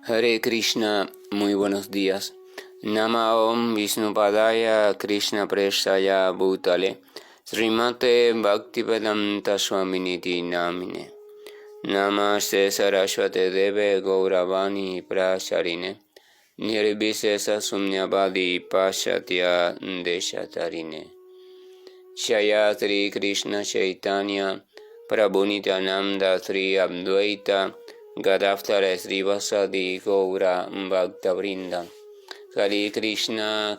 Hare Krishna, muy buenos días. Nama Om Vishnupadaya Krishna Preshaya Bhutale Srimate Bhaktivedanta Swaminiti Namine Namaste Saraswate Deve Gauravani Pracharine Nirvisesa Sumnyavadi Pashatya Deshatarine Shayatri Krishna Chaitanya Prabhunitananda Sri Advaita Gadavtara Srivasadi Gaura Bhaktavrinda Hare Krishna,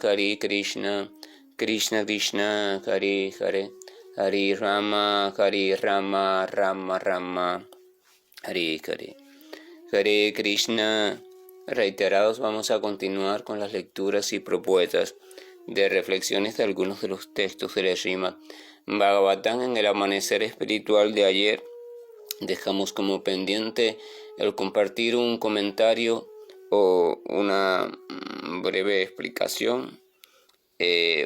Krishna Krishna, Hare Hare, Hare Rama, Rama Rama, Hare Hare. Hare Krishna. Reiterados, vamos a continuar con las lecturas y propuestas de reflexiones de algunos de los textos del Srimad Bhagavatam. En el amanecer espiritual de ayer dejamos como pendiente el compartir un comentario o una breve explicación,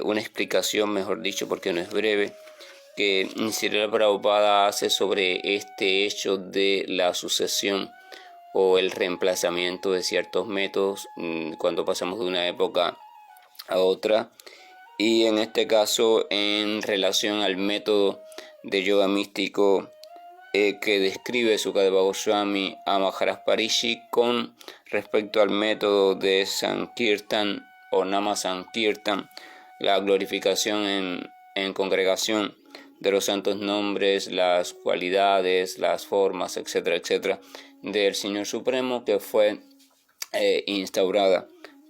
una explicación mejor dicho, porque no es breve, que Srila Prabhupada hace sobre este hecho de la sucesión o el reemplazamiento de ciertos métodos cuando pasamos de una época a otra, y en este caso en relación al método de yoga místico que describe Sukadeva Goswami a Maharaj Parishi con respecto al método de Sankirtan o Nama Sankirtan, la glorificación en congregación de los santos nombres, las cualidades, las formas, etcétera, etcétera, del Señor Supremo, que fue instaurada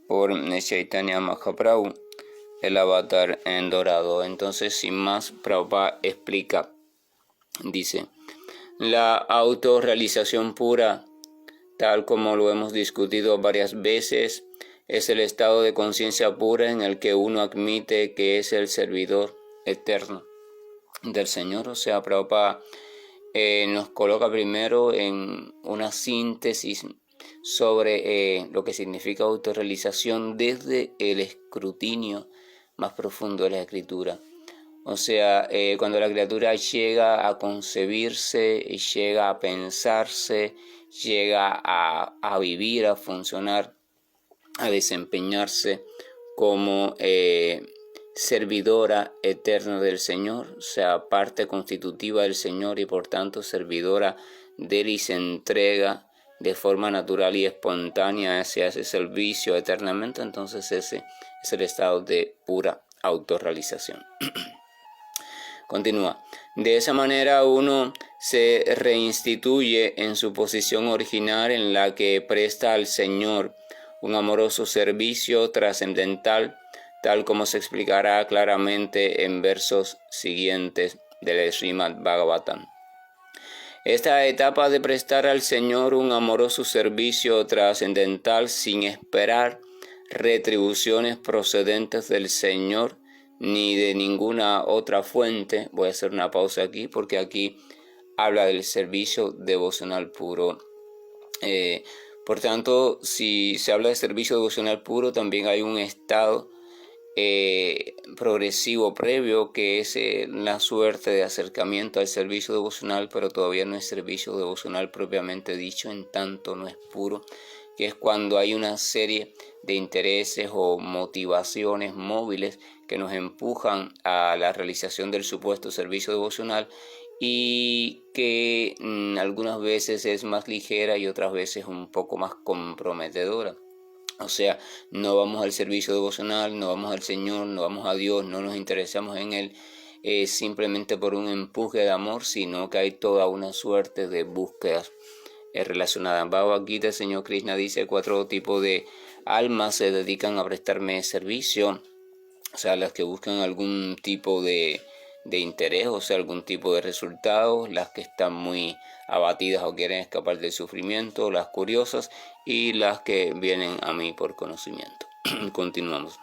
por Chaitanya Mahaprabhu, el avatar en dorado. Entonces, sin más, Prabhupada explica, dice: la autorrealización pura, tal como lo hemos discutido varias veces, es el estado de conciencia pura en el que uno admite que es el servidor eterno del Señor. O sea, Prabhupada nos coloca primero en una síntesis sobre lo que significa autorrealización desde el escrutinio más profundo de la Escritura. O sea, cuando la criatura llega a concebirse, llega a pensarse, llega a vivir, a funcionar, a desempeñarse como servidora eterna del Señor, o sea, parte constitutiva del Señor y por tanto servidora de Él, y se entrega de forma natural y espontánea hacia ese servicio eternamente. Entonces ese es el estado de pura autorrealización. Continúa. De esa manera uno se reinstituye en su posición original, en la que presta al Señor un amoroso servicio trascendental, tal como se explicará claramente en versos siguientes del Srimad Bhagavatam. Esta etapa de prestar al Señor un amoroso servicio trascendental sin esperar retribuciones procedentes del Señor ni de ninguna otra fuente. Voy a hacer una pausa aquí porque aquí habla del servicio devocional puro. Por tanto, si se habla de servicio devocional puro, también hay un estado progresivo previo, que es la suerte de acercamiento al servicio devocional, pero todavía no es servicio devocional propiamente dicho, en tanto no es puro, que es cuando hay una serie de intereses o motivaciones móviles que nos empujan a la realización del supuesto servicio devocional, y que algunas veces es más ligera y otras veces un poco más comprometedora. O sea, no vamos al servicio devocional, no vamos al Señor, no vamos a Dios, no nos interesamos en Él simplemente por un empuje de amor, sino que hay toda una suerte de búsquedas relacionadas. En Bhagavad Gita, el Señor Krishna dice: 4 tipos de almas se dedican a prestarme servicio. O sea, las que buscan algún tipo de interés, o sea, algún tipo de resultado, las que están muy abatidas o quieren escapar del sufrimiento, las curiosas, y las que vienen a mí por conocimiento. Continuamos.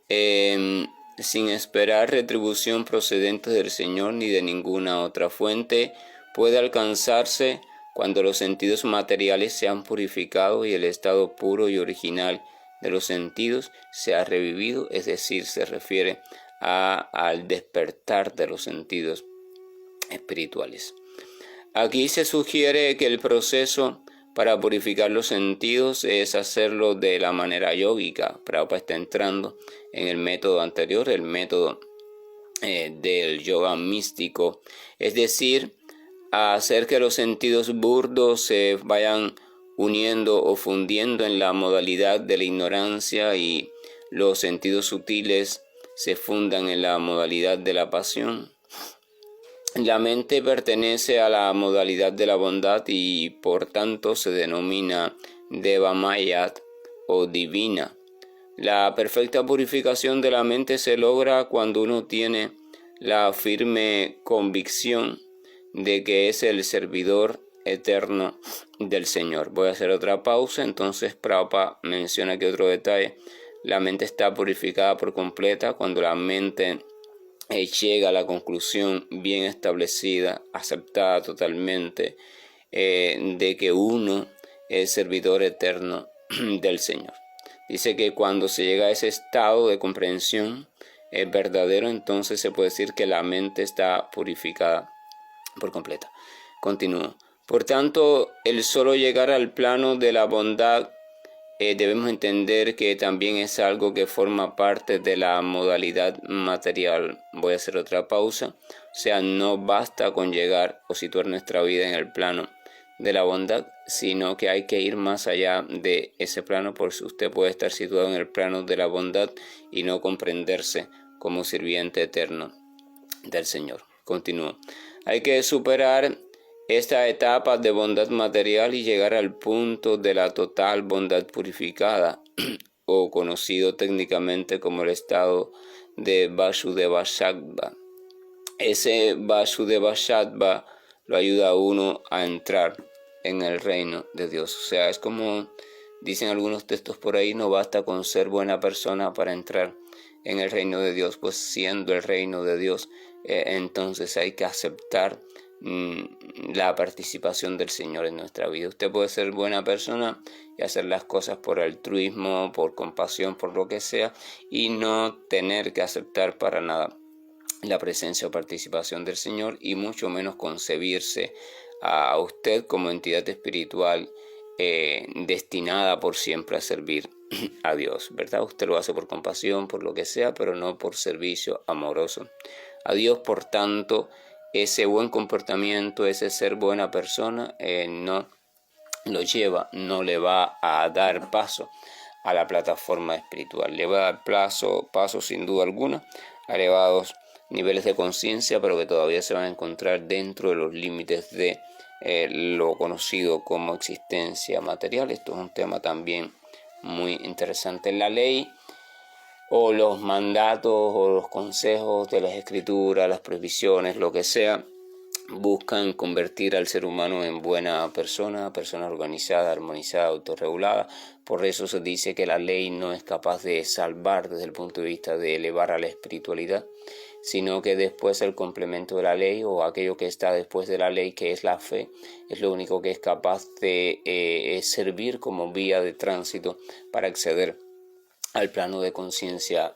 Sin esperar retribución procedente del Señor ni de ninguna otra fuente, puede alcanzarse cuando los sentidos materiales se han purificado y el estado puro y original de los sentidos se ha revivido, es decir, se refiere al despertar de los sentidos espirituales. Aquí se sugiere que el proceso para purificar los sentidos es hacerlo de la manera yógica. Prabhupada está entrando en el método anterior, el método del yoga místico, es decir, hacer que los sentidos burdos se vayan uniendo o fundiendo en la modalidad de la ignorancia y los sentidos sutiles se fundan en la modalidad de la pasión. La mente pertenece a la modalidad de la bondad y por tanto se denomina Devamayat o divina. La perfecta purificación de la mente se logra cuando uno tiene la firme convicción de que es el servidor eterno del Señor. Voy a hacer otra pausa. Entonces Prabhupada menciona aquí otro detalle. La mente está purificada por completa cuando la mente llega a la conclusión bien establecida, aceptada totalmente, de que uno es servidor eterno del Señor. Dice que cuando se llega a ese estado de comprensión verdadero, entonces se puede decir que la mente está purificada por completa. Continúo. Por tanto, el solo llegar al plano de la bondad debemos entender que también es algo que forma parte de la modalidad material. Voy a hacer otra pausa. O sea, no basta con llegar o situar nuestra vida en el plano de la bondad, sino que hay que ir más allá de ese plano, porque usted puede estar situado en el plano de la bondad y no comprenderse como sirviente eterno del Señor. Continúo. Hay que superar esta etapa de bondad material y llegar al punto de la total bondad purificada, o conocido técnicamente como el estado de Vasudevashattva. Ese Vasudevashattva lo ayuda a uno a entrar en el reino de Dios. O sea, es como dicen algunos textos por ahí, no basta con ser buena persona para entrar en el reino de Dios, pues siendo el reino de Dios, entonces hay que aceptar la participación del Señor en nuestra vida. Usted puede ser buena persona y hacer las cosas por altruismo, por compasión, por lo que sea, y no tener que aceptar para nada la presencia o participación del Señor, y mucho menos concebirse a usted como entidad espiritual destinada por siempre a servir a Dios, ¿verdad? Usted lo hace por compasión, por lo que sea, pero no por servicio amoroso a Dios. Por tanto, ese buen comportamiento, ese ser buena persona, no lo lleva, no le va a dar paso a la plataforma espiritual. Le va a dar paso sin duda alguna a elevados niveles de conciencia, pero que todavía se van a encontrar dentro de los límites de lo conocido como existencia material. Esto es un tema también muy interesante. En la ley o los mandatos o los consejos de las escrituras, las prohibiciones, lo que sea, buscan convertir al ser humano en buena persona organizada, armonizada, autorregulada. Por eso se dice que la ley no es capaz de salvar desde el punto de vista de elevar a la espiritualidad, sino que después el complemento de la ley o aquello que está después de la ley, que es la fe, es lo único que es capaz de servir como vía de tránsito para acceder al plano de conciencia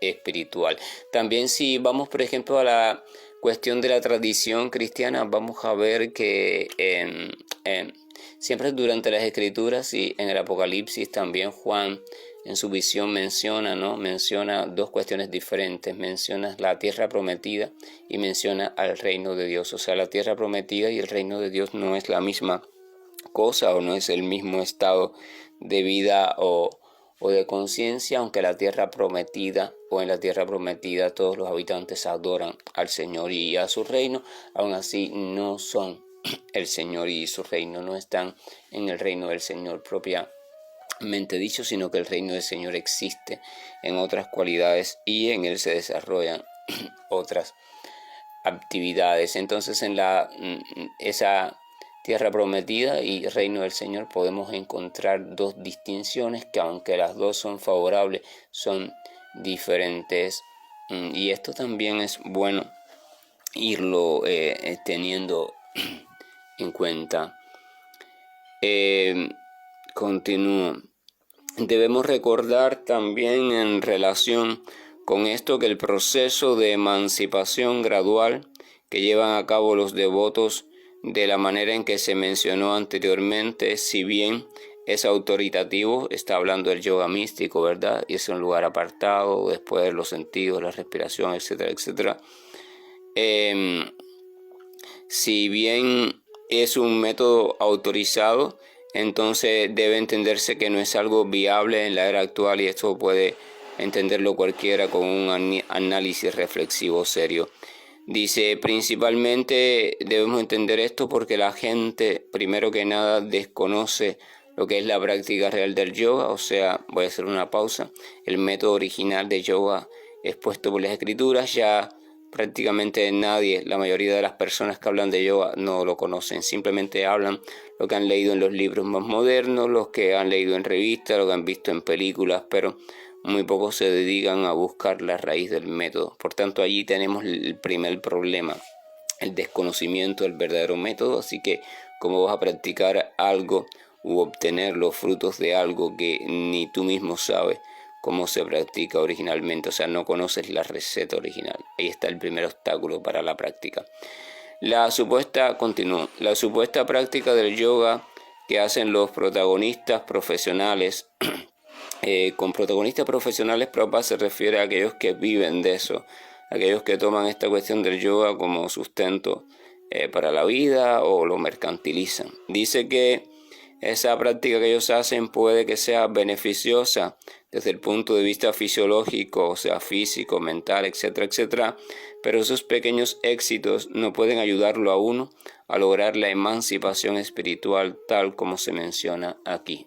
espiritual. También si vamos, por ejemplo, a la cuestión de la tradición cristiana, vamos a ver que siempre durante las escrituras y en el Apocalipsis también Juan en su visión menciona dos cuestiones diferentes. Menciona la tierra prometida y menciona al reino de Dios. O sea, la tierra prometida y el reino de Dios no es la misma cosa o no es el mismo estado de vida o de conciencia, aunque la tierra prometida o en la tierra prometida todos los habitantes adoran al Señor y a su reino, aún así no son el Señor y su reino, no están en el reino del Señor propiamente dicho, sino que el reino del Señor existe en otras cualidades y en él se desarrollan otras actividades. Entonces en esa tierra prometida y reino del Señor podemos encontrar dos distinciones que, aunque las dos son favorables, son diferentes, y esto también es bueno irlo teniendo en cuenta. Continúo. Debemos recordar también en relación con esto que el proceso de emancipación gradual que llevan a cabo los devotos de la manera en que se mencionó anteriormente, si bien es autoritativo, está hablando del yoga místico, ¿verdad? Y es un lugar apartado, después de los sentidos, la respiración, etcétera, etcétera. Si bien es un método autorizado, entonces debe entenderse que no es algo viable en la era actual, y esto puede entenderlo cualquiera con un análisis reflexivo serio. Dice, principalmente debemos entender esto porque la gente, primero que nada, desconoce lo que es la práctica real del yoga. O sea, voy a hacer una pausa. El método original de yoga expuesto por las escrituras, ya prácticamente nadie, la mayoría de las personas que hablan de yoga no lo conocen. Simplemente hablan lo que han leído en los libros más modernos, los que han leído en revistas, lo que han visto en películas, pero muy pocos se dedican a buscar la raíz del método. Por tanto, allí tenemos el primer problema, el desconocimiento del verdadero método. Así que, ¿cómo vas a practicar algo u obtener los frutos de algo que ni tú mismo sabes cómo se practica originalmente? O sea, no conoces la receta original. Ahí está el primer obstáculo para la práctica. La supuesta práctica del yoga que hacen los protagonistas profesionales, con protagonistas profesionales, Prabhupada se refiere a aquellos que viven de eso, aquellos que toman esta cuestión del yoga como sustento para la vida o lo mercantilizan. Dice que esa práctica que ellos hacen puede que sea beneficiosa desde el punto de vista fisiológico, o sea, físico, mental, etcétera, etcétera, pero esos pequeños éxitos no pueden ayudarlo a uno a lograr la emancipación espiritual tal como se menciona aquí.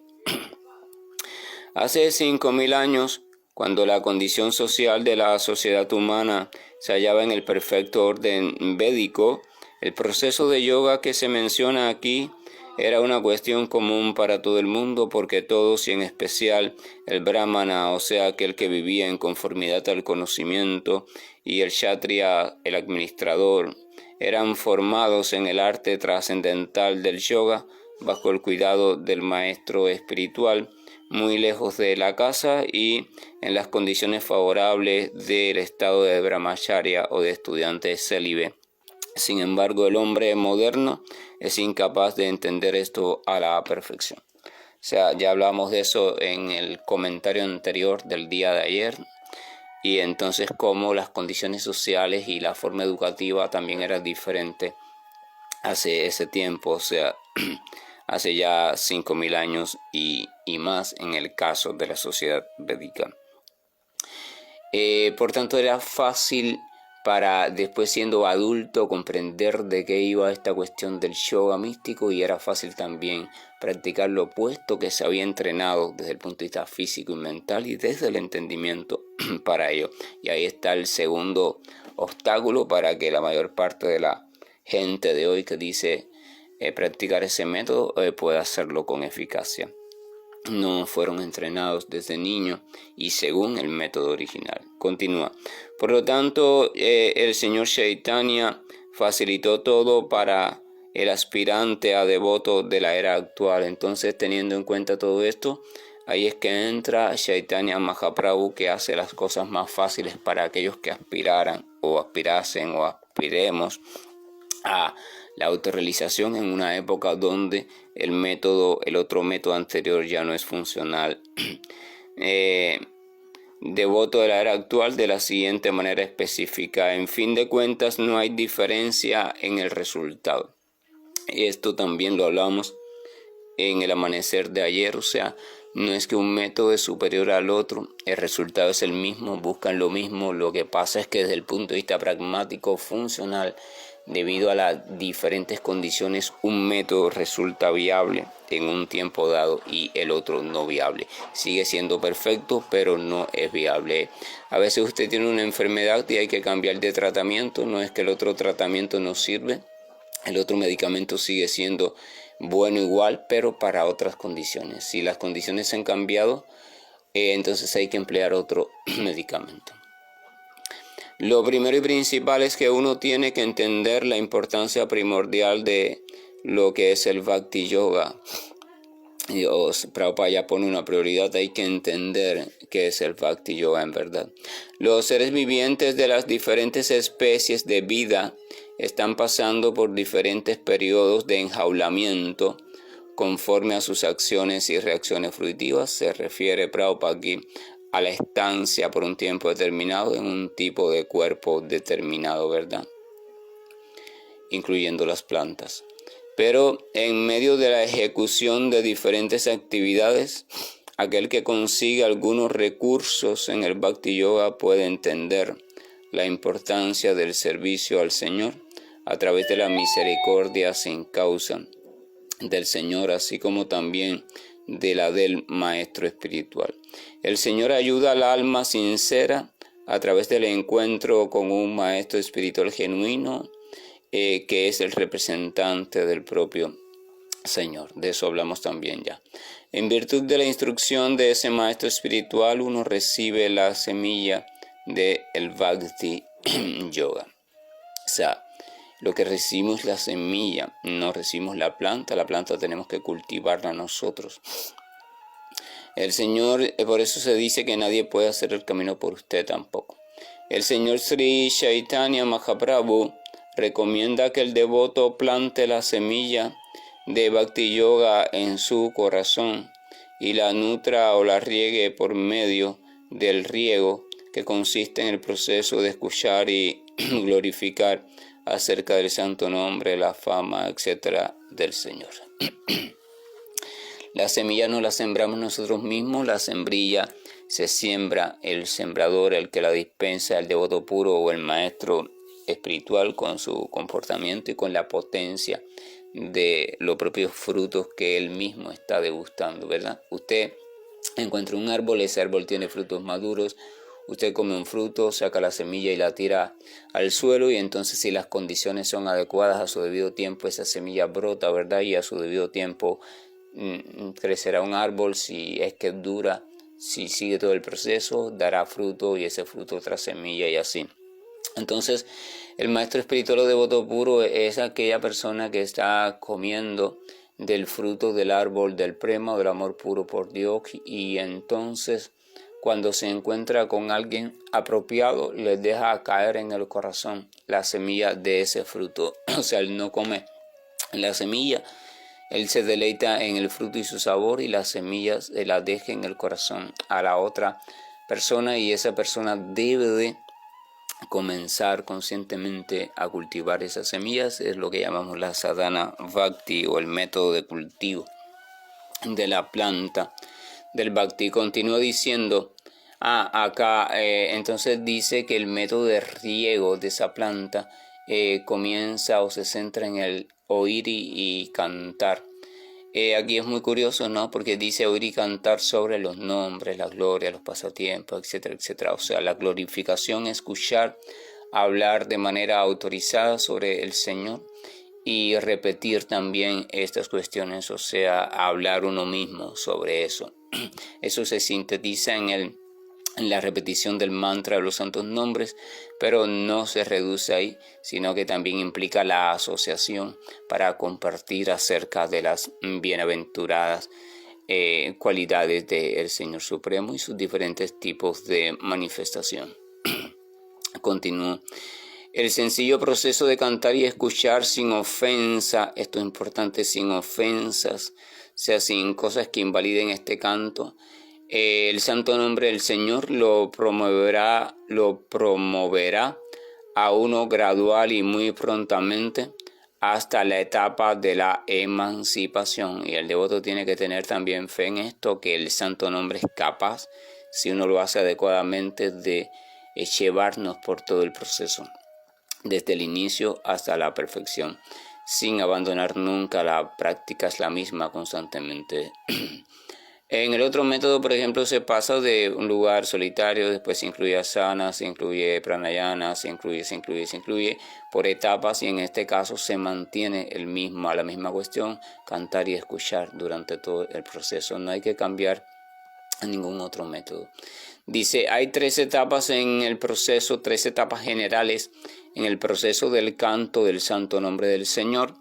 Hace 5.000 años, cuando la condición social de la sociedad humana se hallaba en el perfecto orden védico, el proceso de yoga que se menciona aquí era una cuestión común para todo el mundo, porque todos, y en especial el brahmana, o sea, aquel que vivía en conformidad al conocimiento, y el kshatriya, el administrador, eran formados en el arte trascendental del yoga bajo el cuidado del maestro espiritual, muy lejos de la casa y en las condiciones favorables del estado de brahmacharya o de estudiante célibe. Sin embargo, el hombre moderno es incapaz de entender esto a la perfección. O sea, ya hablamos de eso en el comentario anterior del día de ayer, y entonces cómo las condiciones sociales y la forma educativa también era diferente hace ese tiempo, o sea, hace ya 5.000 años y más en el caso de la sociedad védica. Por tanto, era fácil para después, siendo adulto, comprender de qué iba esta cuestión del yoga místico, y era fácil también practicar lo opuesto que se había entrenado desde el punto de vista físico y mental y desde el entendimiento para ello. Y ahí está el segundo obstáculo para que la mayor parte de la gente de hoy que dice practicar ese método pueda hacerlo con eficacia. No fueron entrenados desde niños y según el método original. Continúa. Por lo tanto, el señor Chaitanya facilitó todo para el aspirante a devoto de la era actual. Entonces, teniendo en cuenta todo esto, ahí es que entra Chaitanya Mahaprabhu, que hace las cosas más fáciles para aquellos que aspiraran o aspirasen o aspiremos a la autorrealización en una época donde el otro método anterior ya no es funcional. Devoto de la era actual de la siguiente manera específica. En fin de cuentas, no hay diferencia en el resultado. Esto también lo hablamos en el amanecer de ayer, o sea, no es que un método es superior al otro, el resultado es el mismo, buscan lo mismo. Lo que pasa es que desde el punto de vista pragmático, funcional, debido a las diferentes condiciones, un método resulta viable en un tiempo dado y el otro no viable. Sigue siendo perfecto, pero no es viable. A veces usted tiene una enfermedad y hay que cambiar de tratamiento. No es que el otro tratamiento no sirve, el otro medicamento sigue siendo bueno igual, pero para otras condiciones. Si las condiciones han cambiado, entonces hay que emplear otro medicamento. Lo primero y principal es que uno tiene que entender la importancia primordial de lo que es el Bhakti Yoga. Prabhupada ya pone una prioridad, hay que entender qué es el Bhakti Yoga en verdad. Los seres vivientes de las diferentes especies de vida están pasando por diferentes periodos de enjaulamiento conforme a sus acciones y reacciones fruitivas. Se refiere Prabhupada aquí a la estancia por un tiempo determinado en un tipo de cuerpo determinado, ¿verdad? Incluyendo las plantas. Pero en medio de la ejecución de diferentes actividades, aquel que consigue algunos recursos en el Bhakti Yoga puede entender la importancia del servicio al Señor a través de la misericordia sin causa del Señor, así como también de la del Maestro Espiritual. El Señor ayuda al alma sincera a través del encuentro con un Maestro Espiritual genuino, que es el representante del propio Señor. De eso hablamos también ya. En virtud de la instrucción de ese Maestro Espiritual, uno recibe la semilla del Bhakti Yoga. O sea, lo que recibimos la semilla, no recibimos la planta tenemos que cultivarla nosotros. El Señor, por eso se dice que nadie puede hacer el camino por usted tampoco. El Señor Sri Chaitanya Mahaprabhu recomienda que el devoto plante la semilla de Bhakti Yoga en su corazón y la nutra o la riegue por medio del riego, que consiste en el proceso de escuchar y glorificar acerca del santo nombre, la fama, etc. del Señor. La semilla no la sembramos nosotros mismos, la sembrilla se siembra el sembrador, el que la dispensa, el devoto puro o el maestro espiritual, con su comportamiento y con la potencia de los propios frutos que él mismo está degustando, ¿verdad? Usted encuentra un árbol, ese árbol tiene frutos maduros, usted come un fruto, saca la semilla y la tira al suelo, y entonces, si las condiciones son adecuadas, a su debido tiempo esa semilla brota, ¿verdad? Y a su debido tiempo crecerá un árbol. Si es que dura, si sigue todo el proceso, dará fruto, y ese fruto otra semilla, y así. Entonces, el maestro espiritual o devoto puro es aquella persona que está comiendo del fruto del árbol del prema o del amor puro por Dios, y entonces, cuando se encuentra con alguien apropiado, le deja caer en el corazón la semilla de ese fruto. O sea, él no come la semilla, él se deleita en el fruto y su sabor, y las semillas se las deja en el corazón a la otra persona, y esa persona debe de comenzar conscientemente a cultivar esas semillas. Es lo que llamamos la sadhana bhakti, o el método de cultivo de la planta del bhakti. Continúa diciendo, entonces dice que el método de riego de esa planta comienza o se centra en el oír y cantar. Aquí es muy curioso, ¿no? Porque dice oír y cantar sobre los nombres, la gloria, los pasatiempos, etcétera, etcétera. O sea, la glorificación, escuchar, hablar de manera autorizada sobre el Señor, y repetir también estas cuestiones, o sea, hablar uno mismo sobre eso. Eso se sintetiza en la repetición del mantra de los santos nombres, pero no se reduce ahí, sino que también implica la asociación para compartir acerca de las bienaventuradas cualidades del Señor Supremo y sus diferentes tipos de manifestación. Continúo. El sencillo proceso de cantar y escuchar sin ofensa, esto es importante, sin ofensas, o sea, sin cosas que invaliden este canto. El santo nombre del Señor lo promoverá a uno gradual y muy prontamente hasta la etapa de la emancipación. Y el devoto tiene que tener también fe en esto, que el santo nombre es capaz, si uno lo hace adecuadamente, de llevarnos por todo el proceso, desde el inicio hasta la perfección, sin abandonar nunca la práctica, es la misma constantemente. En el otro método, por ejemplo, se pasa de un lugar solitario, después se incluye asana, se incluye pranayana, se incluye por etapas, y en este caso se mantiene la misma cuestión, cantar y escuchar durante todo el proceso. No hay que cambiar a ningún otro método. Dice, hay 3 etapas en el proceso, 3 etapas generales en el proceso del canto del santo nombre del Señor.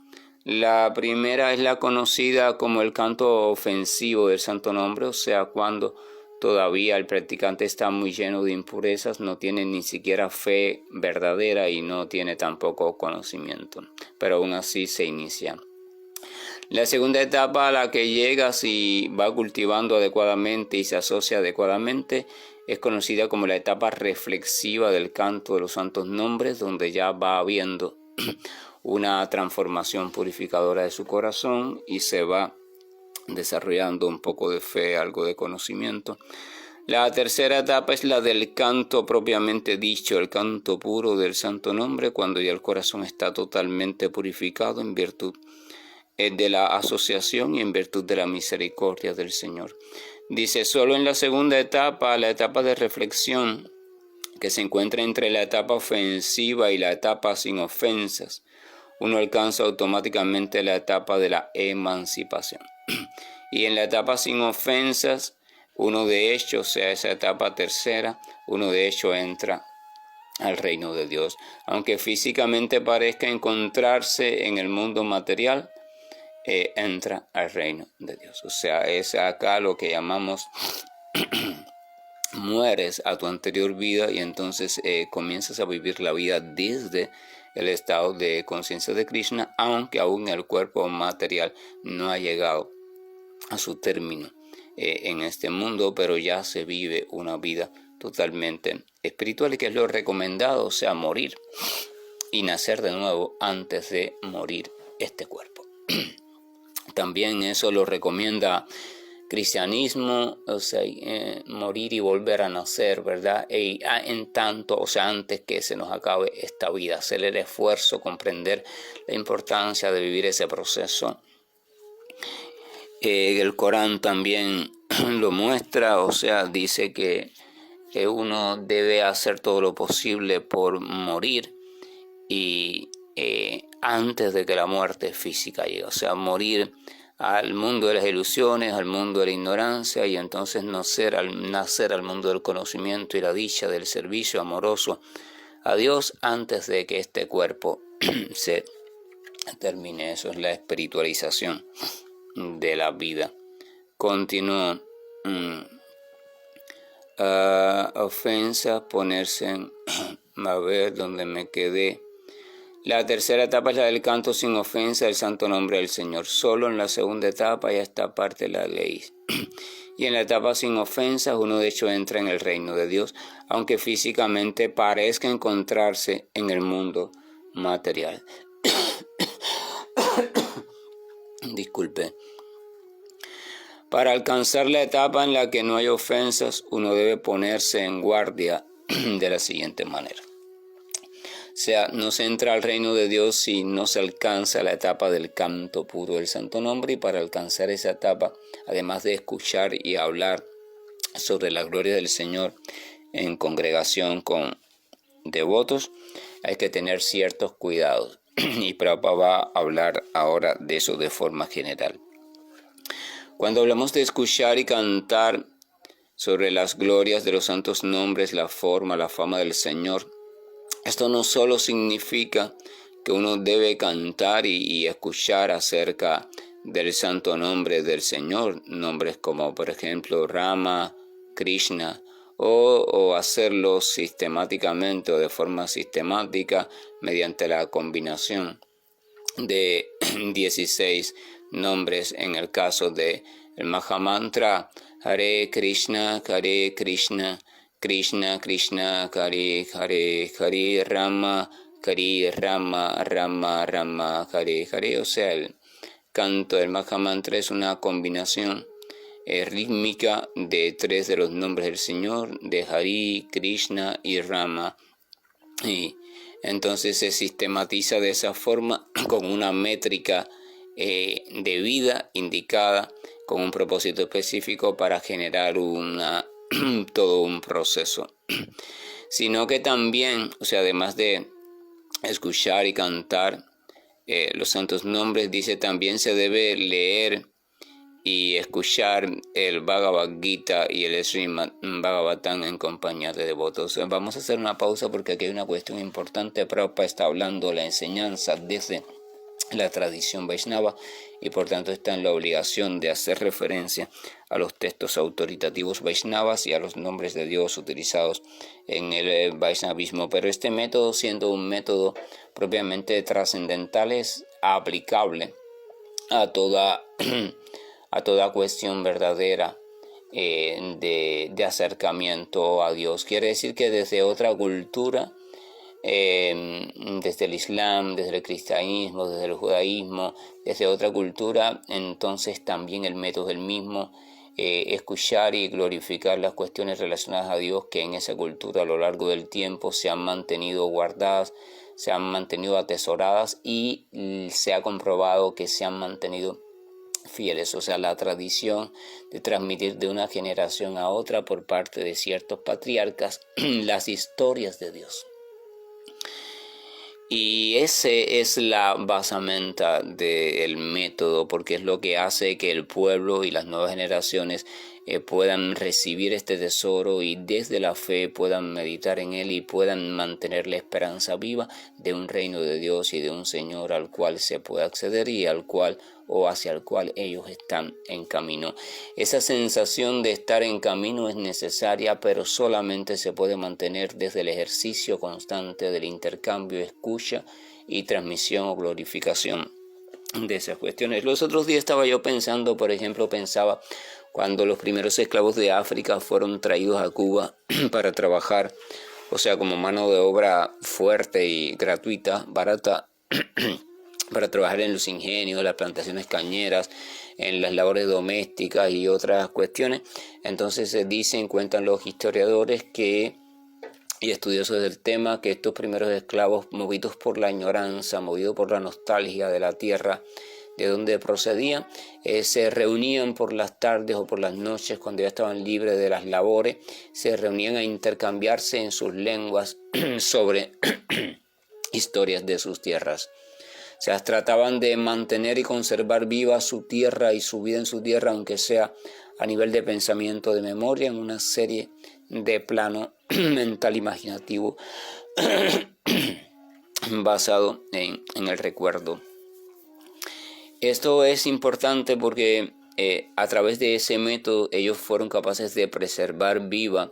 La primera es la conocida como el canto ofensivo del santo nombre, o sea, cuando todavía el practicante está muy lleno de impurezas, no tiene ni siquiera fe verdadera y no tiene tampoco conocimiento, pero aún así se inicia. La segunda etapa a la que llega, si va cultivando adecuadamente y se asocia adecuadamente, es conocida como la etapa reflexiva del canto de los santos nombres, donde ya va habiendo una transformación purificadora de su corazón y se va desarrollando un poco de fe, algo de conocimiento. La tercera etapa es la del canto propiamente dicho, el canto puro del santo nombre, cuando ya el corazón está totalmente purificado en virtud de la asociación y en virtud de la misericordia del Señor. Dice, solo en la segunda etapa, la etapa de reflexión, que se encuentra entre la etapa ofensiva y la etapa sin ofensas, uno alcanza automáticamente la etapa de la emancipación. Y en la etapa sin ofensas, uno de hecho, o sea, esa etapa tercera, uno de hecho entra al reino de Dios. Aunque físicamente parezca encontrarse en el mundo material, entra al reino de Dios. O sea, es acá lo que llamamos mueres a tu anterior vida y entonces comienzas a vivir la vida desde el estado de conciencia de Krishna, aunque aún el cuerpo material no ha llegado a su término en este mundo, pero ya se vive una vida totalmente espiritual, y que es lo recomendado, o sea, morir y nacer de nuevo antes de morir este cuerpo. También eso lo recomienda cristianismo, o sea, morir y volver a nacer, ¿verdad? En tanto, o sea, antes que se nos acabe esta vida, hacer el esfuerzo, comprender la importancia de vivir ese proceso. El Corán también lo muestra, o sea, dice que uno debe hacer todo lo posible por morir y antes de que la muerte física llegue, o sea, morir al mundo de las ilusiones, al mundo de la ignorancia, y entonces nacer al mundo del conocimiento y la dicha del servicio amoroso a Dios antes de que este cuerpo se termine. Eso es la espiritualización de la vida. Continúa. Ofensa, ponerse a ver dónde me quedé. La tercera etapa es la del canto sin ofensa del santo nombre del Señor. Solo en la segunda etapa ya está parte de la ley. Y en la etapa sin ofensas uno de hecho entra en el reino de Dios, aunque físicamente parezca encontrarse en el mundo material. Disculpe. Para alcanzar la etapa en la que no hay ofensas, uno debe ponerse en guardia de la siguiente manera. O sea, no se entra al reino de Dios si no se alcanza la etapa del canto puro del santo nombre, y para alcanzar esa etapa, además de escuchar y hablar sobre la gloria del Señor en congregación con devotos, hay que tener ciertos cuidados, y Prabhupada va a hablar ahora de eso de forma general. Cuando hablamos de escuchar y cantar sobre las glorias de los santos nombres, la forma, la fama del Señor, esto no solo significa que uno debe cantar y escuchar acerca del santo nombre del Señor, nombres como por ejemplo Rama, Krishna, o hacerlo sistemáticamente o de forma sistemática mediante la combinación de 16 nombres en el caso de el Mahamantra Hare Krishna, Krishna, Krishna, Hare Hare, Hare Rama, Rama, Rama, Hare Hare. O sea, el canto del Mahamantra es una combinación rítmica de 3 de los nombres del Señor, de Hari, Krishna y Rama. Y entonces se sistematiza de esa forma con una métrica de vida indicada, con un propósito específico para generar todo un proceso. Sino que también, o sea, además de escuchar y cantar los santos nombres, dice también se debe leer y escuchar el Bhagavad Gita y el Srimad Bhagavatam en compañía de devotos. Vamos a hacer una pausa porque aquí hay una cuestión importante. Prabhupada está hablando la enseñanza desde la tradición Vaishnava y por tanto está en la obligación de hacer referencia a los textos autoritativos Vaishnavas y a los nombres de Dios utilizados en el Vaishnavismo. Pero este método, siendo un método propiamente trascendental, es aplicable a toda, a toda cuestión verdadera de acercamiento a Dios. Quiere decir que desde otra cultura, desde el Islam, desde el cristianismo, desde el judaísmo, desde otra cultura, entonces también el método es el mismo, escuchar y glorificar las cuestiones relacionadas a Dios que en esa cultura a lo largo del tiempo se han mantenido guardadas, se han mantenido atesoradas y se ha comprobado que se han mantenido fieles, o sea, la tradición de transmitir de una generación a otra por parte de ciertos patriarcas las historias de Dios. Y ese es la basamenta del método, porque es lo que hace que el pueblo y las nuevas generaciones puedan recibir este tesoro y desde la fe puedan meditar en él y puedan mantener la esperanza viva de un reino de Dios y de un Señor al cual se puede acceder y al cual o hacia el cual ellos están en camino. Esa sensación de estar en camino es necesaria, pero solamente se puede mantener desde el ejercicio constante del intercambio, escucha y transmisión o glorificación de esas cuestiones. Los otros días estaba yo pensando, por ejemplo, pensaba cuando los primeros esclavos de África fueron traídos a Cuba para trabajar, o sea, como mano de obra fuerte y gratuita, barata, para trabajar en los ingenios, las plantaciones cañeras, en las labores domésticas y otras cuestiones. Entonces se dicen, cuentan los historiadores que y estudiosos del tema, que estos primeros esclavos, movidos por la añoranza, movidos por la nostalgia de la tierra de donde procedían, se reunían por las tardes o por las noches, cuando ya estaban libres de las labores, se reunían a intercambiarse en sus lenguas sobre historias de sus tierras. O sea, trataban de mantener y conservar viva su tierra y su vida en su tierra, aunque sea a nivel de pensamiento, de memoria, en una serie de plano mental imaginativo basado en el recuerdo. Esto es importante porque a través de ese método ellos fueron capaces de preservar viva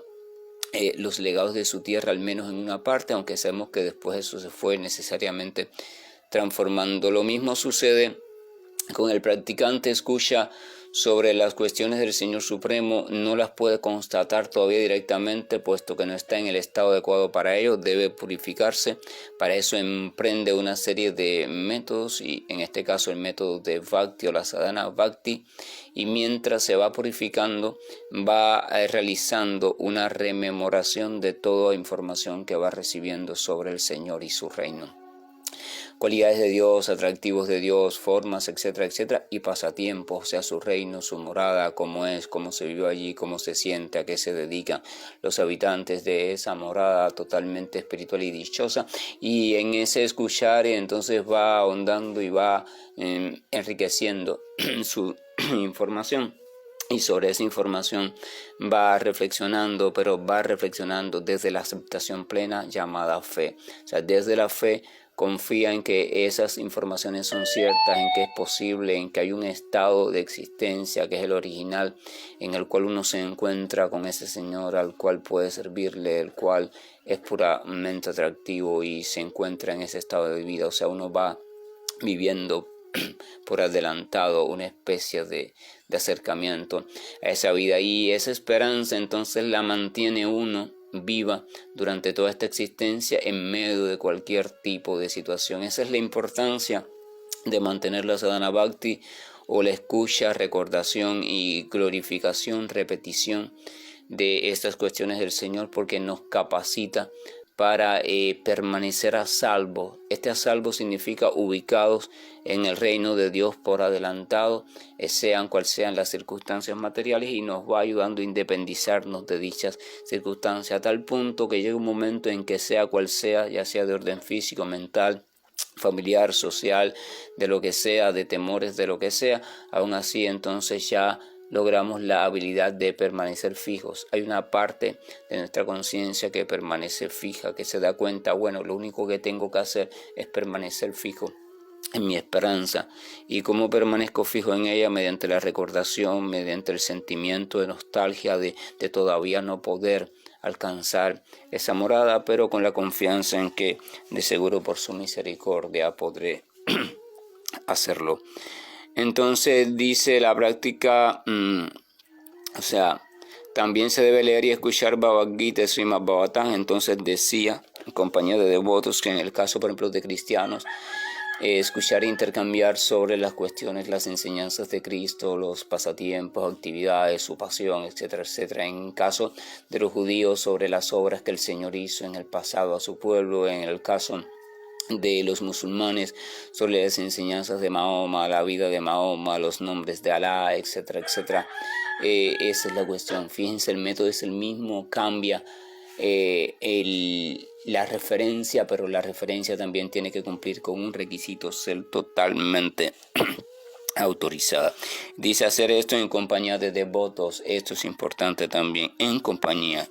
los legados de su tierra, al menos en una parte, aunque sabemos que después eso se fue necesariamente transformando. Lo mismo sucede con el practicante, escucha sobre las cuestiones del Señor Supremo, no las puede constatar todavía directamente, puesto que no está en el estado adecuado para ello, debe purificarse. Para eso emprende una serie de métodos, y en este caso el método de Bhakti o la sadhana Bhakti, y mientras se va purificando, va realizando una rememoración de toda información que va recibiendo sobre el Señor y su reino. Cualidades de Dios, atractivos de Dios, formas, etcétera, etcétera, y pasatiempos, o sea, su reino, su morada, cómo es, cómo se vivió allí, cómo se siente, a qué se dedican los habitantes de esa morada totalmente espiritual y dichosa. Y en ese escuchar entonces va ahondando y va enriqueciendo su información. Y sobre esa información va reflexionando, pero va reflexionando desde la aceptación plena llamada fe. O sea, desde la fe confía en que esas informaciones son ciertas, en que es posible, en que hay un estado de existencia que es el original, en el cual uno se encuentra con ese Señor al cual puede servirle, el cual es puramente atractivo y se encuentra en ese estado de vida. O sea, uno va viviendo por adelantado una especie de acercamiento a esa vida, y esa esperanza entonces la mantiene uno viva durante toda esta existencia en medio de cualquier tipo de situación. Esa es la importancia de mantener la sadhana bhakti, o la escucha, recordación y glorificación, repetición de estas cuestiones del Señor, porque nos capacita para permanecer a salvo. Este a salvo significa ubicados en el reino de Dios por adelantado, sean cuales sean las circunstancias materiales, y nos va ayudando a independizarnos de dichas circunstancias a tal punto que llegue un momento en que sea cual sea, ya sea de orden físico, mental, familiar, social, de lo que sea, de temores, de lo que sea, aún así entonces ya logramos la habilidad de permanecer fijos. Hay una parte de nuestra conciencia que permanece fija, que se da cuenta, bueno, lo único que tengo que hacer es permanecer fijo en mi esperanza. ¿Y cómo permanezco fijo en ella? Mediante la recordación, mediante el sentimiento de nostalgia de todavía no poder alcanzar esa morada, pero con la confianza en que de seguro por su misericordia podré hacerlo. Entonces dice la práctica, también se debe leer y escuchar Bhagavad Gita y Srimad Bhagavatam. Entonces decía, en compañía de devotos, que en el caso, por ejemplo, de cristianos, escuchar e intercambiar sobre las cuestiones, las enseñanzas de Cristo, los pasatiempos, actividades, su pasión, etcétera, etcétera. En caso de los judíos, sobre las obras que el Señor hizo en el pasado a su pueblo. En el caso de los musulmanes, sobre las enseñanzas de Mahoma, la vida de Mahoma, los nombres de Alá, etcétera, etcétera. Esa es la cuestión. Fíjense, el método es el mismo, cambia la referencia, pero la referencia también tiene que cumplir con un requisito: ser totalmente autorizada. Dice hacer esto en compañía de devotos. Esto es importante también, en compañía.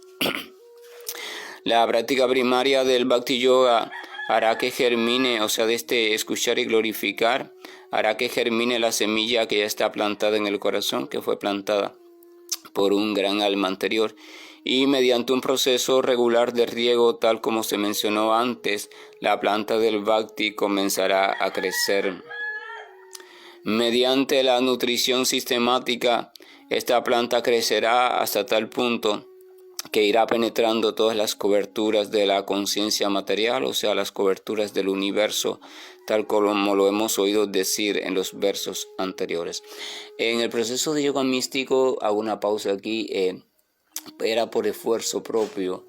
La práctica primaria del Bhakti Yoga hará que germine, de este escuchar y glorificar, hará que germine la semilla que ya está plantada en el corazón, que fue plantada por un gran alma anterior, y mediante un proceso regular de riego, tal como se mencionó antes, la planta del Bhakti comenzará a crecer. Mediante la nutrición sistemática, esta planta crecerá hasta tal punto que irá penetrando todas las coberturas de la conciencia material, las coberturas del universo, tal como lo hemos oído decir en los versos anteriores. En el proceso de yoga místico, hago una pausa aquí, era por esfuerzo propio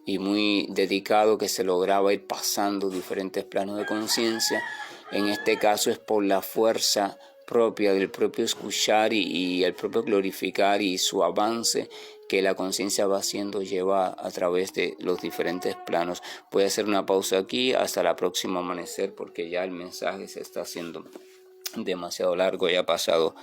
y muy dedicado que se lograba ir pasando diferentes planos de conciencia. En este caso es por la fuerza propia del propio escuchar y el propio glorificar y su avance que la conciencia va siendo llevada a través de los diferentes planos. Voy a hacer una pausa aquí hasta la próxima amanecer, porque ya el mensaje se está haciendo demasiado largo, ya ha pasado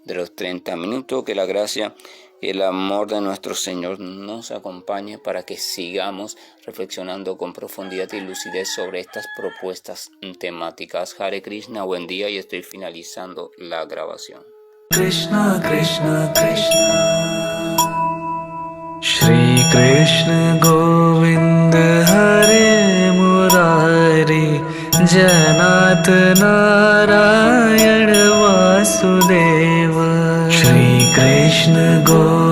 de los 30 minutos. Que la gracia y el amor de nuestro Señor nos acompañe para que sigamos reflexionando con profundidad y lucidez sobre estas propuestas temáticas. Hare Krishna, buen día, y estoy finalizando la grabación. Krishna Krishna Krishna Shri Krishna Govind Hare Murari Janat Narayan Vasudeva Shri Krishna Govind